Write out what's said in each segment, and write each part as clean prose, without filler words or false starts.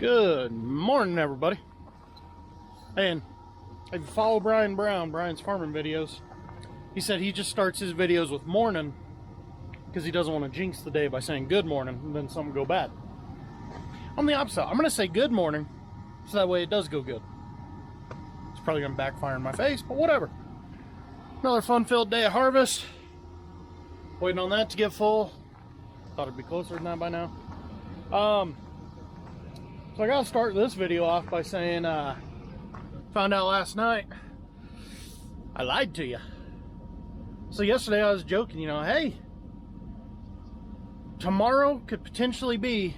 Good morning, everybody. And if you follow Brian Brown, Brian's farming videos, he said he just starts his videos with morning because he doesn't want to jinx the day by saying good morning and then something go bad. I'm the opposite. I'm going to say good morning so that way it does go good. It's probably going to backfire in my face, but whatever. Another fun-filled day of harvest. Waiting on that to get full. Thought it'd be closer than that by now. So I gotta start this video off by saying, found out last night I lied to you. So yesterday I was joking, hey, tomorrow could potentially be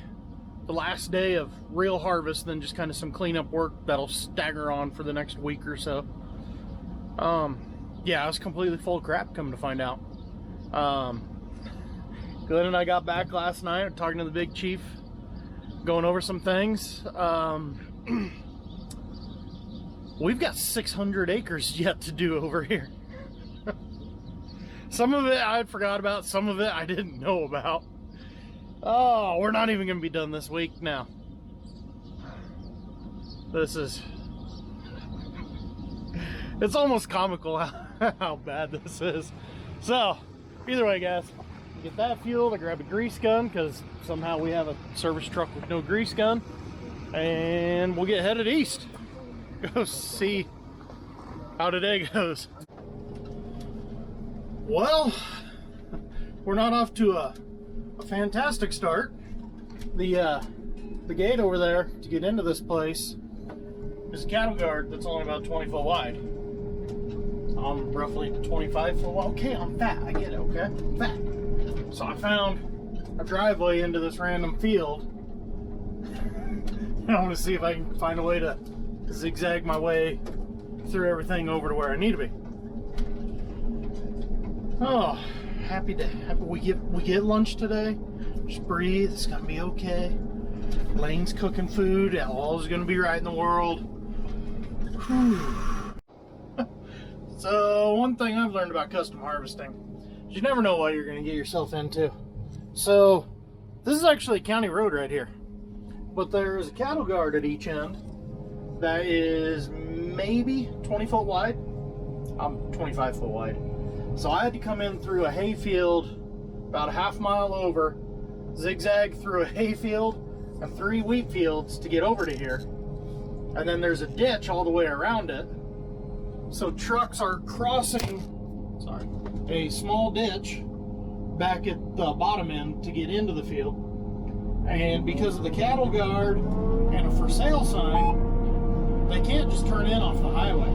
the last day of real harvest, then just kind of some cleanup work that'll stagger on for the next week or so. Yeah, I was completely full of crap, coming to find out. Glenn and I got back last night talking to the big chief, going over some things. We've got 600 acres yet to do over here. Some of it I forgot about, some of it I didn't know about. Oh, we're not even gonna be done this week now. This is, it's almost comical how bad this is. So either way, guys, get that fueled. I grab a grease gun because somehow we have a service truck with no grease gun, and we'll get headed east. Go see how today goes. Well, we're not off to a fantastic start. The gate over there to get into this place is a cattle guard that's only about 20 foot wide. I'm roughly 25 foot wide. Okay, I'm fat. I get it. Okay, I'm fat. So I found a driveway into this random field. I want to see if I can find a way to zigzag my way through everything over to where I need to be. Oh, happy we get lunch today. Just breathe. It's gonna be okay. Lane's cooking food. All's gonna be right in the world. Whew. So one thing I've learned about custom harvesting, you never know what you're going to get yourself into. So this is actually a county road right here, but there's a cattle guard at each end that is maybe 20 foot wide. I'm 25 foot wide. So I had to come in through a hay field about a half mile over, zigzag through a hay field and 3 wheat fields to get over to here. And then there's a ditch all the way around it. So trucks are crossing, a small ditch back at the bottom end to get into the field. And because of the cattle guard and a for sale sign, they can't just turn in off the highway.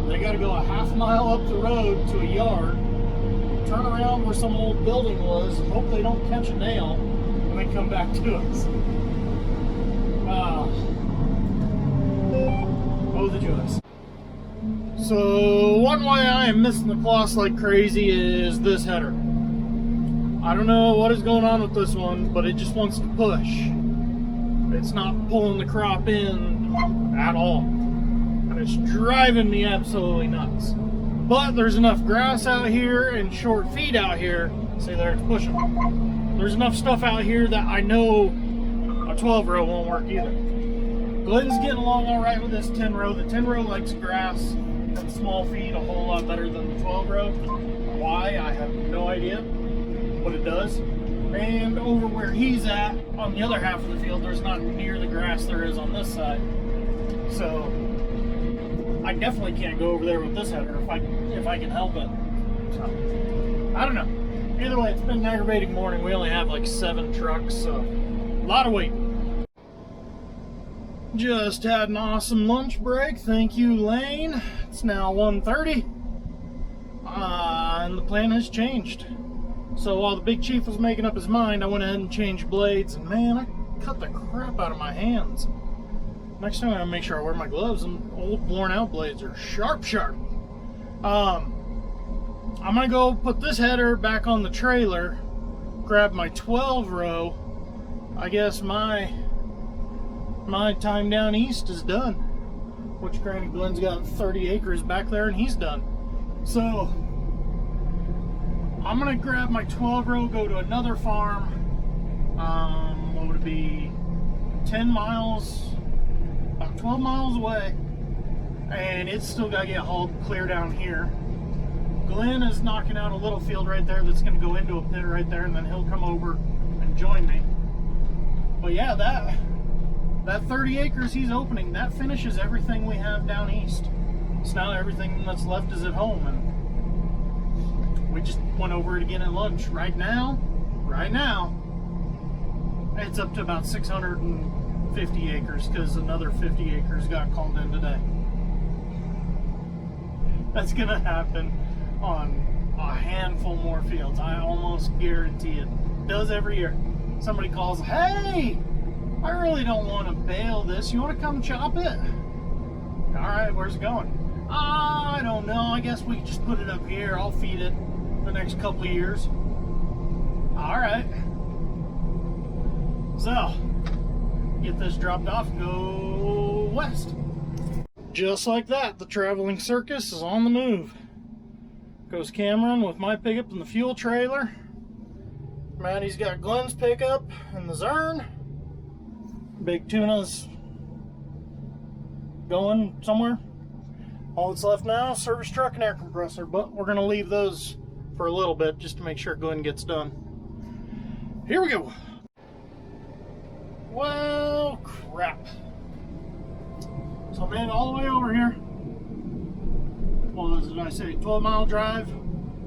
They got to go a half mile up the road to a yard, turn around where some old building was, hope they don't catch a nail, and then come back to us. Oh, the joys. So one way I am missing the cloth like crazy is this header. I don't know what is going on with this one, but it just wants to push. It's not pulling the crop in at all. And it's driving me absolutely nuts. But there's enough grass out here and short feed out here. See there, it's pushing. There's enough stuff out here that I know a 12-row won't work either. Glenn's getting along all right with this 10-row. The 10-row likes grass and small feed a whole lot better than the 12-row. Why? I have no idea, but it does. And over where he's at, on the other half of the field, there's not near the grass there is on this side. So I definitely can't go over there with this header if I can help it. So I don't know. Either way, it's been an aggravating morning. We only have like 7 trucks, so a lot of weight. Just had an awesome lunch break. Thank you, Lane. It's now 1:30, and the plan has changed. So while the big chief was making up his mind, I went ahead and changed blades, and man, I cut the crap out of my hands. Next time I gotta make sure I wear my gloves, and old worn out blades are sharp. I'm gonna go put this header back on the trailer, grab my 12-row. I guess my time down east is done. Which granny Glenn's got 30 acres back there and he's done. So I'm gonna grab my 12-row, go to another farm. What would it be? 10 miles, about 12 miles away, and it's still got to get hauled clear down here. Glenn is knocking out a little field right there that's going to go into a pit right there, and then he'll come over and join me. But yeah, that 30 acres he's opening, that finishes everything we have down east. So now everything that's left is at home, and we just went over it again at lunch. Right now, it's up to about 650 acres because another 50 acres got called in today. That's gonna happen on a handful more fields. I almost guarantee it. Does every year. Somebody calls, hey, I really don't want to bale this. You want to come chop it? All right, where's it going? I don't know. I guess we just put it up here. I'll feed it the next couple of years. All right. So, get this dropped off and go west. Just like that, the traveling circus is on the move. Goes Cameron with my pickup and the fuel trailer. Maddie's got Glenn's pickup and the Zern. Big Tuna's going somewhere. All that's left now, service truck and air compressor, but we're gonna leave those for a little bit just to make sure Glenn gets done. Here we go. Well, crap. So I made it all the way over here. Well, as I say, 12-mile drive.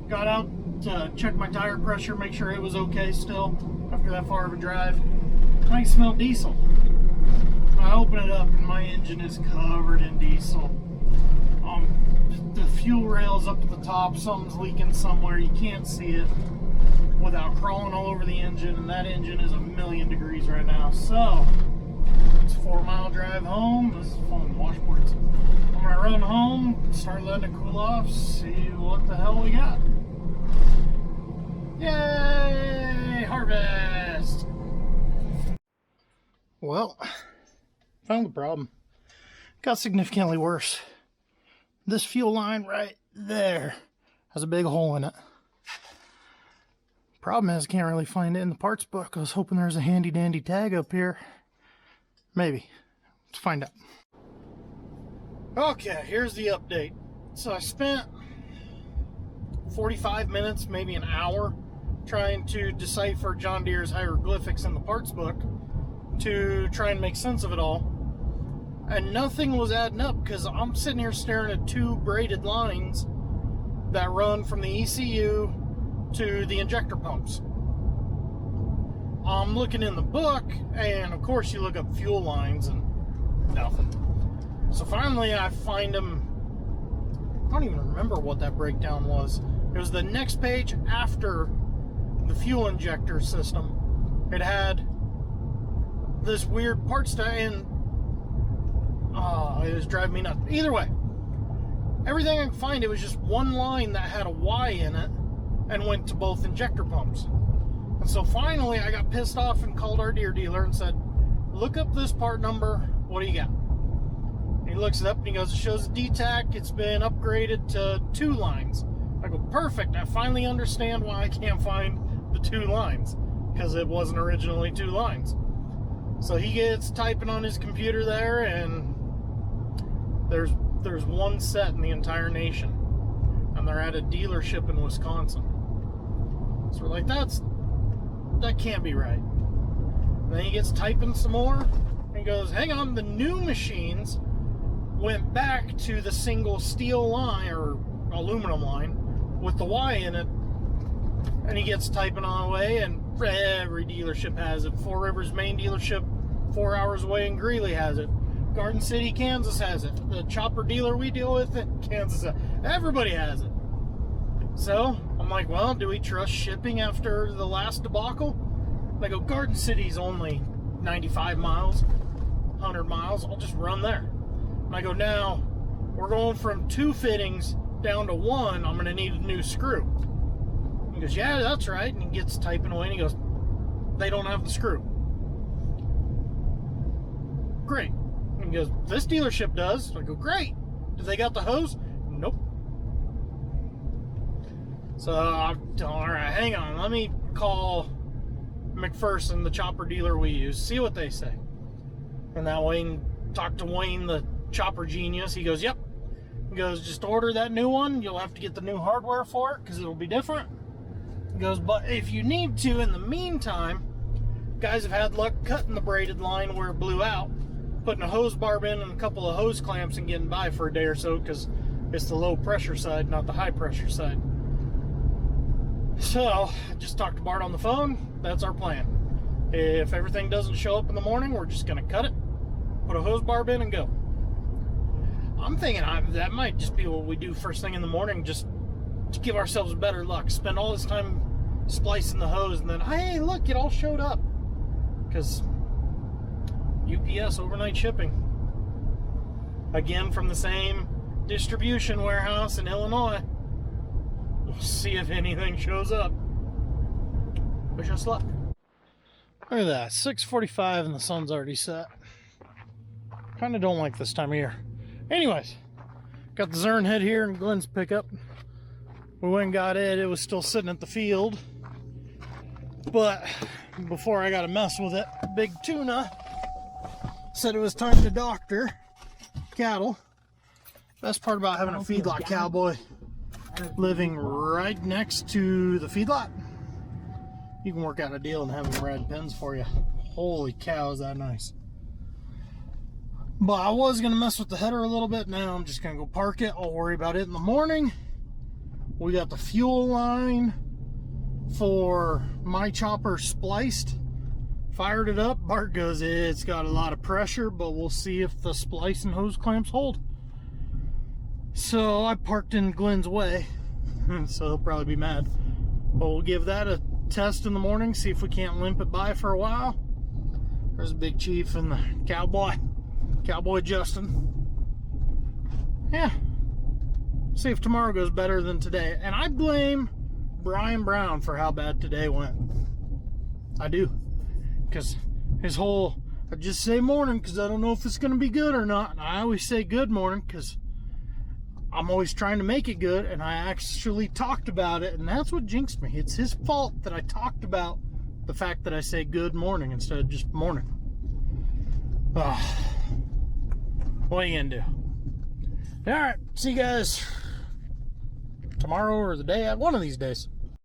Got out to check my tire pressure, make sure it was okay still after that far of a drive. I smell diesel. I open it up and my engine is covered in diesel. The fuel rail's up at the top, something's leaking somewhere, you can't see it without crawling all over the engine, and that engine is 1,000,000 degrees right now. So, it's a 4-mile drive home. This is fun, washboards. I'm gonna run home, start letting it cool off, see what the hell we got. Yay! Harvest! Well, found the problem. Got significantly worse. This fuel line right there has a big hole in it. Problem is, I can't really find it in the parts book. I was hoping there was a handy dandy tag up here. Maybe. Let's find out. Okay, here's the update. So I spent 45 minutes, maybe an hour, trying to decipher John Deere's hieroglyphics in the parts book to try and make sense of it all. And nothing was adding up because I'm sitting here staring at 2 braided lines that run from the ECU to the injector pumps. I'm looking in the book, and of course you look up fuel lines and nothing. So finally I find them. I don't even remember what that breakdown was. It was the next page after the fuel injector system. It had this weird parts and it was driving me nuts. Either way, everything I could find, it was just one line that had a Y in it and went to both injector pumps. And so finally I got pissed off and called our Deere dealer and said, look up this part number, what do you got? And he looks it up and he goes, it shows a DTAC, it's been upgraded to 2 lines. I go, perfect, I finally understand why I can't find the 2 lines, because it wasn't originally 2 lines. So he gets typing on his computer there, and there's one set in the entire nation, and they're at a dealership in Wisconsin. So we're like, that can't be right. And then he gets typing some more and goes, hang on, the new machines went back to the single steel line or aluminum line with the Y in it. And he gets typing on away, and every dealership has it. Four Rivers main dealership 4 hours away in Greeley has it. Garden City, Kansas has it. The chopper dealer we deal with in Kansas, everybody has it. So I'm like, well, do we trust shipping after the last debacle? I go, Garden City's only 95 miles, 100 miles. I'll just run there. And I go, now we're going from 2 fittings down to 1. I'm going to need a new screw. He goes, yeah, that's right. And he gets typing away and he goes, they don't have the screw. Great. And he goes, this dealership does. I go, great. Do they got the hose? Nope. So, all right, hang on. Let me call McPherson, the chopper dealer we use, see what they say. And that Wayne talked to Wayne, the chopper genius. He goes, yep. He goes, just order that new one. You'll have to get the new hardware for it because it'll be different. He goes, but if you need to, in the meantime, guys have had luck cutting the braided line where it blew out, putting a hose barb in and a couple of hose clamps and getting by for a day or so because it's the low pressure side, not the high pressure side. So, I just talked to Bart on the phone. That's our plan. If everything doesn't show up in the morning, we're just going to cut it, put a hose barb in, and go. I'm thinking that might just be what we do first thing in the morning, just to give ourselves better luck. Spend all this time splicing the hose, and then, hey, look, it all showed up. Because UPS overnight shipping. Again, from the same distribution warehouse in Illinois. We'll see if anything shows up. Wish us luck. Look at that, 6:45 and the sun's already set. Kind of don't like this time of year. Anyways, got the Zern head here in Glenn's pickup. We went and got it. It was still sitting at the field. But before I got to mess with it, Big Tuna said it was time to doctor cattle. Best part about having a feedlot cowboy living right next to the feedlot, you can work out a deal and have them ride pens for you. Holy cow, is that nice. But I was going to mess with the header a little bit. Now I'm just going to go park it. I'll worry about it in the morning. We got the fuel line for my chopper spliced. Fired it up. Bart goes, it's got a lot of pressure, but we'll see if the splice and hose clamps hold. So I parked in Glenn's way, so he'll probably be mad. But we'll give that a test in the morning, see if we can't limp it by for a while. There's Big Chief and the Cowboy Justin. Yeah. See if tomorrow goes better than today. And I blame Brian Brown for how bad today went. I do. Because his whole, I just say morning because I don't know if it's going to be good or not. And I always say good morning because I'm always trying to make it good, and I actually talked about it, and that's what jinxed me. It's his fault that I talked about the fact that I say good morning instead of just morning. What are you gonna do? All right, see you guys tomorrow or the day, one of these days.